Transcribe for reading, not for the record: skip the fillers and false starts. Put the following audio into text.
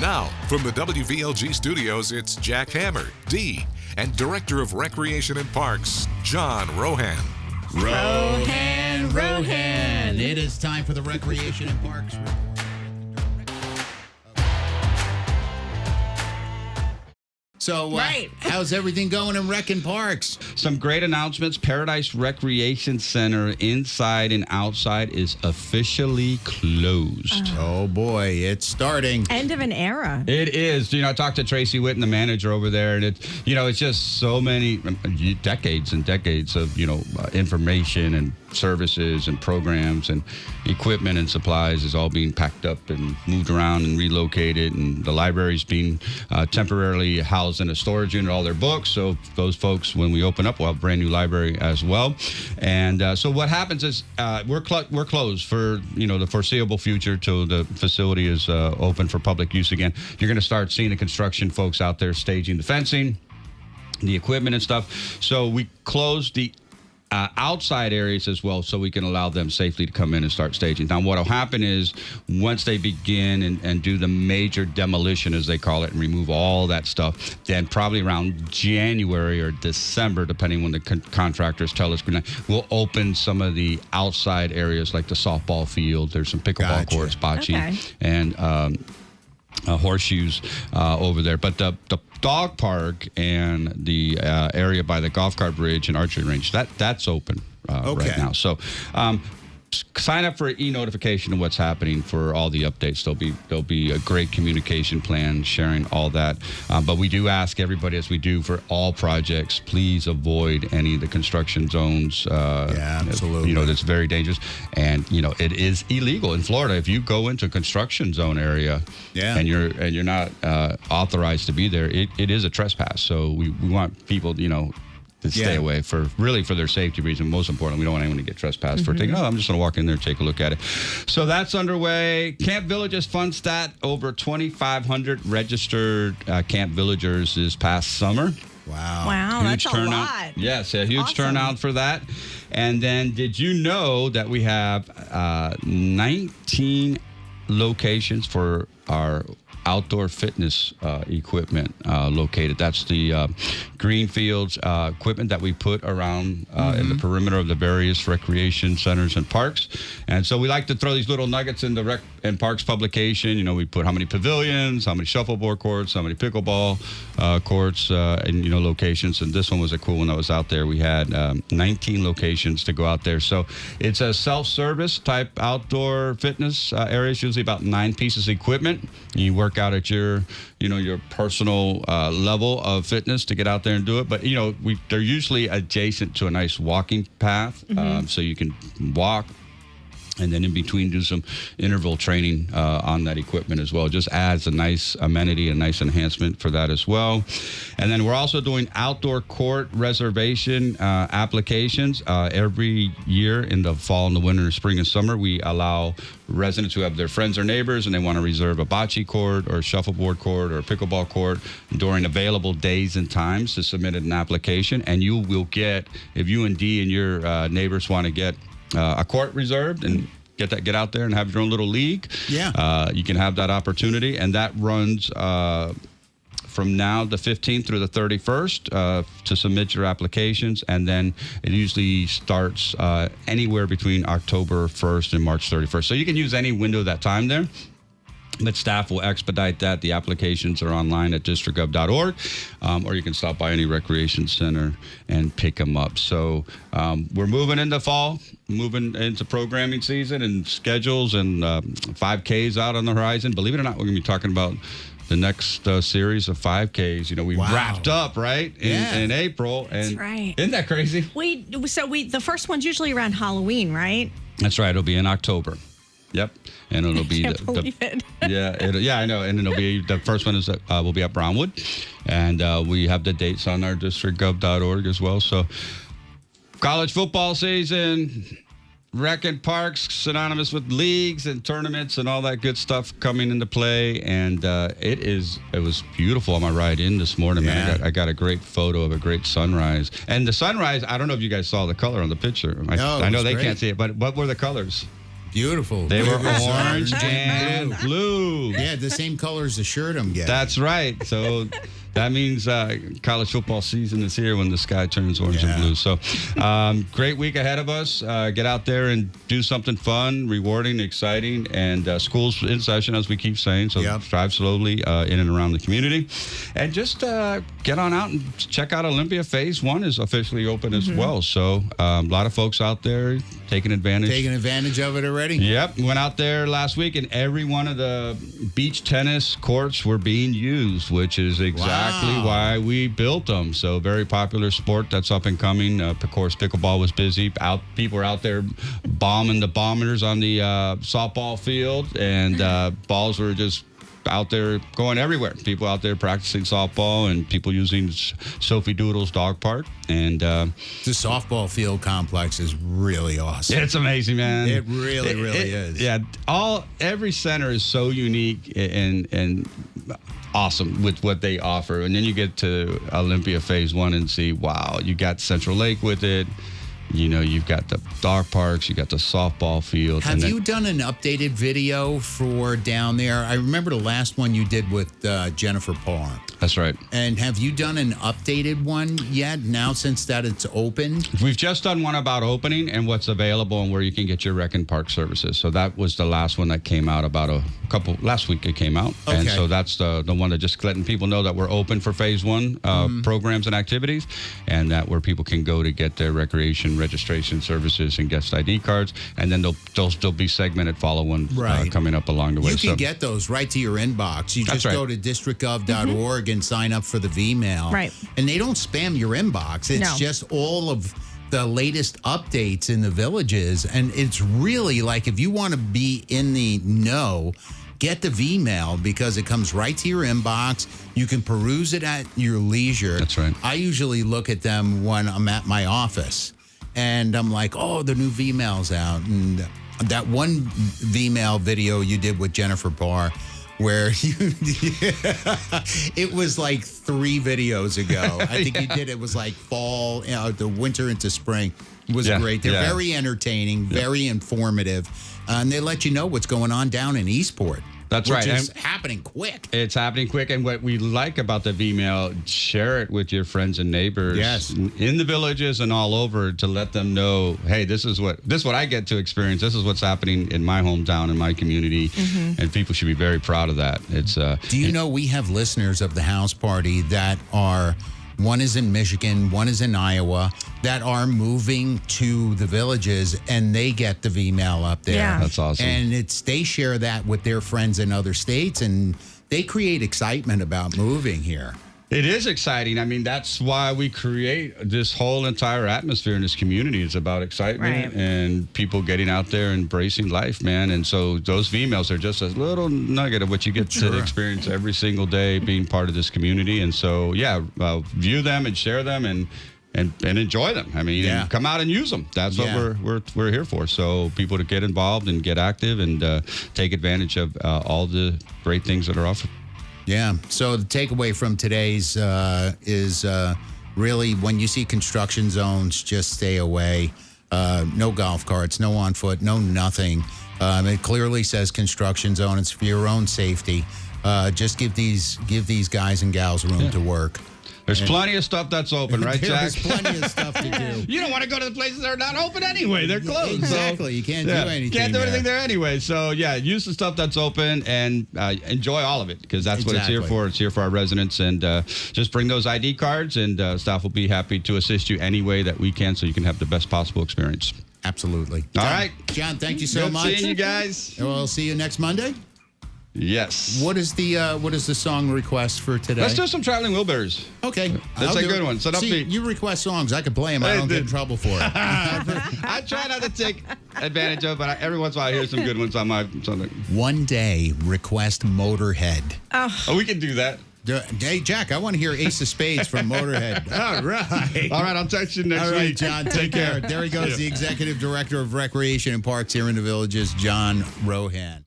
Now, from the WVLG studios, it's Jack Hammer, D, and Director of Recreation and Parks, John Rohan. Rohan. It is time for the Recreation and Parks Report. So, how's everything going in Rec and Parks? Some great announcements. Paradise Recreation Center inside and outside is officially closed. Oh, boy, it's starting. End of an era. It is. I talked to Tracy Witten, the manager over there, and it's just so many decades and decades of, information and services and programs and equipment and supplies is all being packed up and moved around and relocated, and the library's being temporarily housed in a storage unit, all their books. So those folks, when we open up, we'll have a brand new library as well. And so what happens is we're closed for the foreseeable future till the facility is open for public use again. You're going to start seeing the construction folks out there staging the fencing, the equipment and stuff. So we closed the outside areas as well, so we can allow them safely to come in and start staging. Now, what will happen is once they begin and do the major demolition, as they call it, and remove all that stuff, then probably around January or December, depending when the contractors tell us, we'll open some of the outside areas like the softball field. There's some pickleball courts, bocce, and horseshoes over there. But the dog park and the area by the golf cart bridge and archery range, that's open right now. So sign up for e-notification of what's happening for all the updates. There'll be a great communication plan sharing all that. But we do ask everybody, as we do for all projects, please avoid any of the construction zones. Absolutely. That's very dangerous. And it is illegal in Florida. If you go into a construction zone area and you're not authorized to be there, it is a trespass. So we want people, to stay away for their safety reason. Most importantly, we don't want anyone to get trespassed for thinking, I'm just going to walk in there and take a look at it. So that's underway. Camp Villages fun stat, over 2,500 registered Camp Villagers this past summer. Wow, huge that's turnout. a lot. Yes, a huge turnout for that. And then did you know that we have 19 locations for our outdoor fitness equipment located? That's the greenfields equipment that we put around in the perimeter of the various recreation centers and parks. And so we like to throw these little nuggets in the Rec and Parks publication. We put how many pavilions, how many shuffleboard courts, how many pickleball courts, and locations. And this one was a cool one that was out there. We had 19 locations to go out there. So it's a self-service type outdoor fitness areas, usually about 9 pieces of equipment. You work out at your personal level of fitness to get out there and do it. But they're usually adjacent to a nice walking path, so you can walk, and then in between do some interval training on that equipment as well. Just adds a nice amenity, a nice enhancement for that as well. And then we're also doing outdoor court reservation applications every year in the fall and the winter, spring and summer. We allow residents who have their friends or neighbors and they want to reserve a bocce court or a shuffleboard court or a pickleball court during available days and times to submit an application. And you will get, if you and D and your neighbors want to get a court reserved and get out there and have your own little league. You can have that opportunity, and that runs from now the 15th through the 31st to submit your applications, and then it usually starts anywhere between October 1st and March 31st. So you can use any window of that time there. But staff will expedite that. The applications are online at districtgov.org, or you can stop by any recreation center and pick them up. So we're moving into fall, moving into programming season and schedules, and 5Ks out on the horizon. Believe it or not, we're going to be talking about the next series of 5Ks. We wrapped up, right, in April. And that's right. Isn't that crazy? The first one's usually around Halloween, right? That's right. It'll be in October. Yep, and it'll be I know, and it'll be the first one will be at Brownwood, and we have the dates on our districtgov.org as well. So, college football season, Rec and Parks, synonymous with leagues and tournaments and all that good stuff coming into play, and it was beautiful on my ride in this morning. Man, I got a great photo of a great sunrise, and the sunrise. I don't know if you guys saw the color on the picture. I know they can't see it, but what were the colors? Beautiful. They were It was orange and blue. Yeah, the same color as the shirt I'm getting. That's right. So that means college football season is here when the sky turns orange and blue. So great week ahead of us. Get out there and do something fun, rewarding, exciting, and school's in session, as we keep saying. So drive slowly in and around the community. And just get on out and check out Olympia. Phase 1 is officially open as well. So a lot of folks out there taking advantage. Taking advantage of it already? Yep. Went out there last week, and every one of the beach tennis courts were being used, which is exactly why we built them. So very popular sport that's up and coming. Of course, pickleball was busy. People were out there bombing the bombers on the softball field, and balls were just out there going everywhere. People out there practicing softball, and people using Sophie Doodle's dog park. And the softball field complex is really awesome. It's amazing, man. It really is. Yeah, every center is so unique and awesome with what they offer. And then you get to Olympia Phase 1 and see, wow, you got Central Lake with it. You know, you've got the dog parks, you got the softball field. Have you done an updated video for down there? I remember the last one you did with Jennifer Parr. That's right. And have you done an updated one yet now since that it's open? We've just done one about opening and what's available and where you can get your rec and park services. So that was the last one that came out last week it came out. Okay. And so that's the one that just letting people know that we're open for Phase 1 programs and activities, and that where people can go to get their recreation registration services and guest ID cards. And then they'll still be segmented follow-on coming up along the way. You can get those right to your inbox. You just go to districtgov.org and sign up for the V-mail. Right. And they don't spam your inbox. It's just all of the latest updates in the villages. And it's really like, if you want to be in the know, get the V-mail, because it comes right to your inbox. You can peruse it at your leisure. That's right. I usually look at them when I'm at my office. And I'm like, oh, the new V-mail's out. And that one V-mail video you did with Jennifer Parr, where it was like 3 videos ago. I think you did. It was like fall, the winter into spring. It was great. They're very entertaining, very informative, and they let you know what's going on down in Eastport. That's right. It's happening quick. It's happening quick. And what we like about the V-mail, share it with your friends and neighbors in the villages and all over, to let them know, hey, this is what I get to experience. This is what's happening in my hometown, in my community. And people should be very proud of that. It's Do you know we have listeners of the house party that are, one is in Michigan, one is in Iowa, that are moving to the villages, and they get the V-mail up there. Yeah. That's awesome. And they share that with their friends in other states, and they create excitement about moving here. It is exciting. I mean, that's why we create this whole entire atmosphere in this community. It's about excitement and people getting out there, embracing life, man. And so those V-mails are just a little nugget of what you get to experience every single day being part of this community. And so, view them and share them and enjoy them. I mean, and come out and use them. That's what we're here for. So people to get involved and get active and take advantage of all the great things that are offered. Yeah. So the takeaway from today's is really, when you see construction zones, just stay away. No golf carts, no on foot, no nothing. It clearly says construction zone. It's for your own safety. Just give these guys and gals room to work. There's plenty of stuff that's open, right, Jack? There's plenty of stuff to do. You don't want to go to the places that are not open anyway. They're closed. Exactly. So, you can't do anything. Can't do anything there anyway. So, use the stuff that's open and enjoy all of it, because that's what it's here for. It's here for our residents. And just bring those ID cards, and staff will be happy to assist you any way that we can, so you can have the best possible experience. Absolutely. All right. John, thank you so much. Good seeing you guys. We'll see you next Monday. Yes. What is the song request for today? Let's do some Traveling Wilburys. Okay. That's a good one. So you request songs. I can play them. I don't get in trouble for it. I try not to take advantage of it, but every once in a while I hear some good ones on my something. One day, request Motorhead. Oh, we can do that. Hey, Jack, I want to hear Ace of Spades from Motorhead. All right. All right, I'll text you next week. All right, John, take care. There he goes, the Executive Director of Recreation and Parks here in the Villages, John Rohan.